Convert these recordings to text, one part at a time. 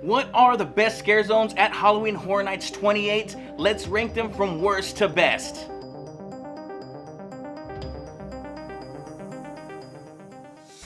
What are the best scare zones at Halloween Horror Nights 28? Let's rank them from worst to best.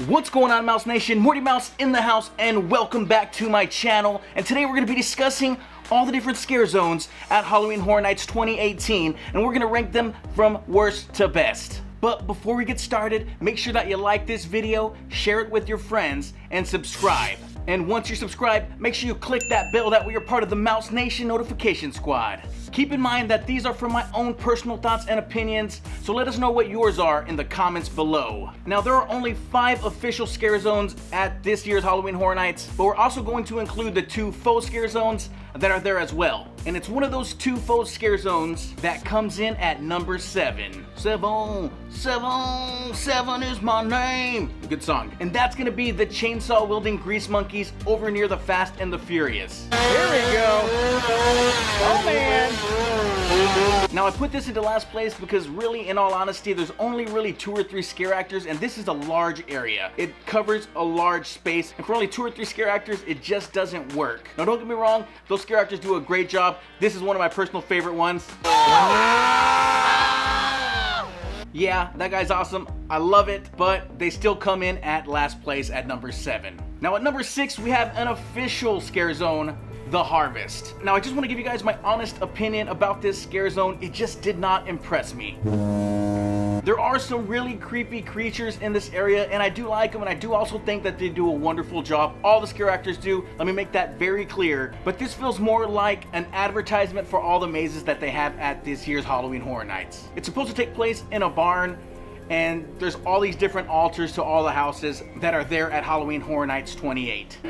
What's going on, Mouse Nation? Morty Mouse in the house, and welcome back to my channel. And today we're going to be discussing all the different scare zones at Halloween Horror Nights 2018, and we're going to rank them from worst to best. But before we get started, make sure that you like this video, share it with your friends, and subscribe. And once you're subscribed, make sure you click that bell, that way you're part of the Mouse Nation notification squad. Keep in mind that these are from my own personal thoughts and opinions, so let us know what yours are in the comments below. Now, there are only 5 official scare zones at this year's Halloween Horror Nights, but we're also going to include the 2 faux scare zones that are there as well. And it's one of those 2 faux scare zones that comes in at number 7. 7 is my name. Good song. And that's gonna be the chainsaw wielding grease monkeys over near the Fast and the Furious. Here we go. Oh man. Now, I put this into last place because really, in all honesty, there's only really 2 or 3 scare actors, and this is a large area. It covers a large space, and for only 2 or 3 scare actors, it just doesn't work. Now, don't get me wrong, those scare actors do a great job. This is one of my personal favorite ones. Yeah, that guy's awesome. I love it, but they still come in at last place at number 7. Now, at number 6, we have an official scare zone, The Harvest. Now, I just want to give you guys my honest opinion about this scare zone. It just did not impress me. There are some really creepy creatures in this area, and I do like them, and I do also think that they do a wonderful job. All the scare actors do. Let me make that very clear. But this feels more like an advertisement for all the mazes that they have at this year's Halloween Horror Nights. It's supposed to take place in a barn, and there's all these different altars to all the houses that are there at Halloween Horror Nights 28.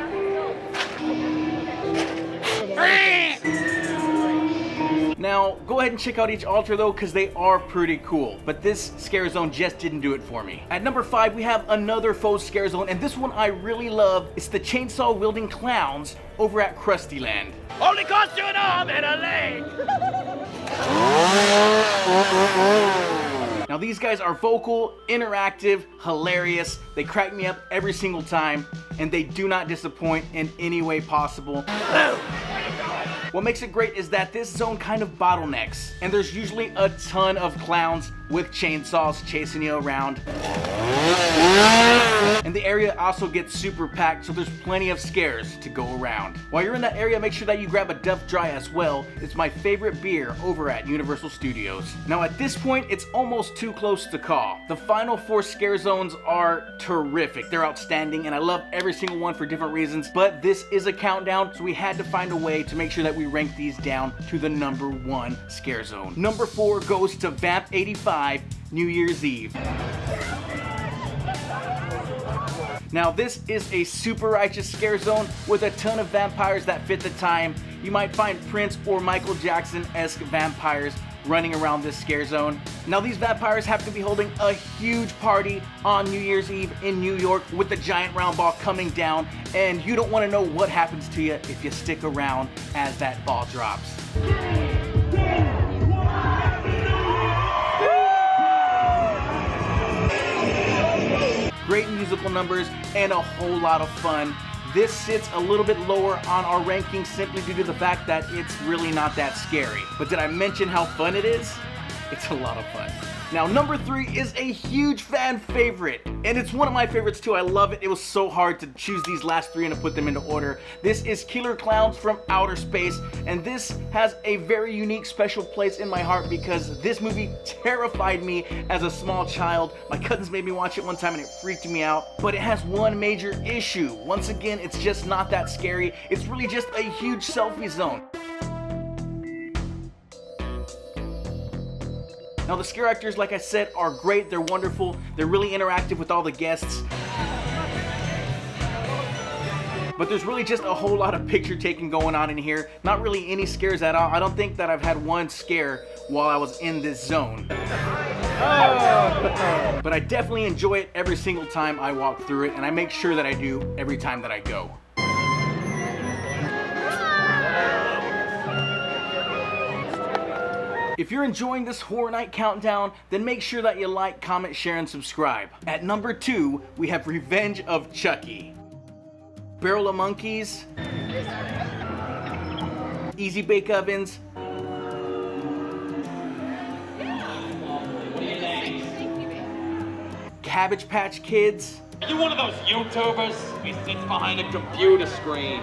Now, go ahead and check out each altar though, because they are pretty cool. But this scare zone just didn't do it for me. At number 5, we have another faux scare zone, and this one I really love. It's the chainsaw wielding clowns over at Krustyland. Only cost you an arm and a leg! Now, these guys are vocal, interactive, hilarious. They crack me up every single time, and they do not disappoint in any way possible. What makes it great is that this zone kind of bottlenecks, and there's usually a ton of clowns with chainsaws chasing you around. And the area also gets super packed, so there's plenty of scares to go around. While you're in that area, make sure that you grab a Duff Dry as well. It's my favorite beer over at Universal Studios. Now, at this point, it's almost too close to call. The final 4 scare zones are terrific. They're outstanding, and I love every single one for different reasons, but this is a countdown, so we had to find a way to make sure that we rank these down to the number 1 scare zone. Number 4 goes to Vamp 85, New Year's Eve. Now, this is a super righteous scare zone with a ton of vampires that fit the time. You might find Prince or Michael Jackson-esque vampires running around this scare zone. Now, these vampires have to be holding a huge party on New Year's Eve in New York with the giant round ball coming down, and you don't want to know what happens to you if you stick around as that ball drops. Great musical numbers and a whole lot of fun. This sits a little bit lower on our ranking simply due to the fact that it's really not that scary. But did I mention how fun it is? It's a lot of fun. Now, number 3 is a huge fan favorite, and it's one of my favorites too. I love it. It was so hard to choose these last 3 and to put them into order. This is Killer Klowns from Outer Space, and this has a very unique special place in my heart because this movie terrified me as a small child. My cousins made me watch it one time and it freaked me out, but it has one major issue. Once again, it's just not that scary. It's really just a huge selfie zone. Now, the scare actors, like I said, are great. They're wonderful. They're really interactive with all the guests. But there's really just a whole lot of picture taking going on in here. Not really any scares at all. I don't think that I've had one scare while I was in this zone. But I definitely enjoy it every single time I walk through it, and I make sure that I do every time that I go. If you're enjoying this Horror Night countdown, then make sure that you like, comment, share, and subscribe. At number 2, we have Revenge of Chucky. Barrel of Monkeys. Easy Bake Ovens, Cabbage Patch Kids. Are you one of those YouTubers who sits behind a computer screen?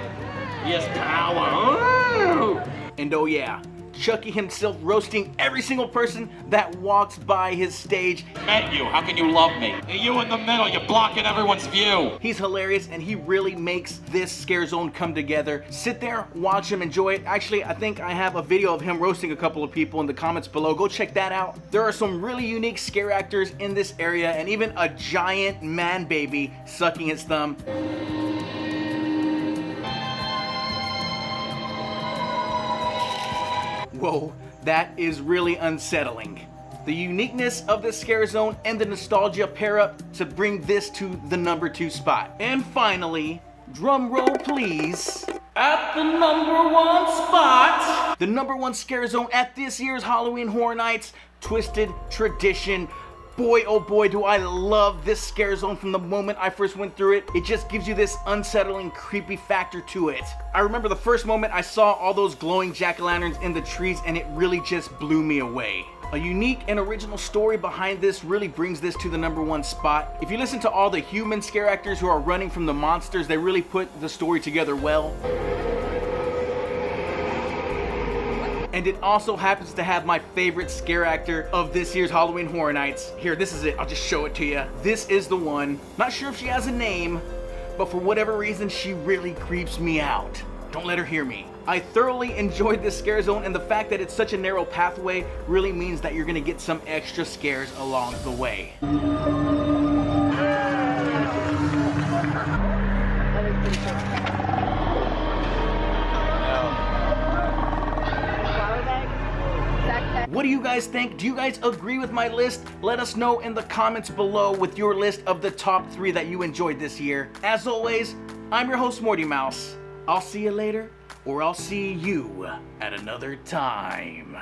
He has power. And oh yeah, Chucky himself roasting every single person that walks by his stage. Met you, how can you love me? You in the middle, you're blocking everyone's view. He's hilarious and he really makes this scare zone come together. Sit there, watch him, enjoy it. Actually, I think I have a video of him roasting a couple of people in the comments below. Go check that out. There are some really unique scare actors in this area and even a giant man baby sucking his thumb. Whoa, that is really unsettling. The uniqueness of this scare zone and the nostalgia pair up to bring this to the number 2 spot. And finally, drum roll please, at the number 1 spot, the number 1 scare zone at this year's Halloween Horror Nights, Twisted Tradition. Boy, oh boy, do I love this scare zone from the moment I first went through it. It just gives you this unsettling, creepy factor to it. I remember the first moment I saw all those glowing jack-o'-lanterns in the trees and it really just blew me away. A unique and original story behind this really brings this to the number 1 spot. If you listen to all the human scare actors who are running from the monsters, they really put the story together well. And it also happens to have my favorite scare actor of this year's Halloween Horror Nights. Here, this is it. I'll just show it to you. This is the one. Not sure if she has a name, but for whatever reason, she really creeps me out. Don't let her hear me. I thoroughly enjoyed this scare zone, and the fact that it's such a narrow pathway really means that you're gonna get some extra scares along the way. What do you guys think? Do you guys agree with my list? Let us know in the comments below with your list of the top 3 that you enjoyed this year. As always, I'm your host, Morty Mouse. I'll see you later, or I'll see you at another time.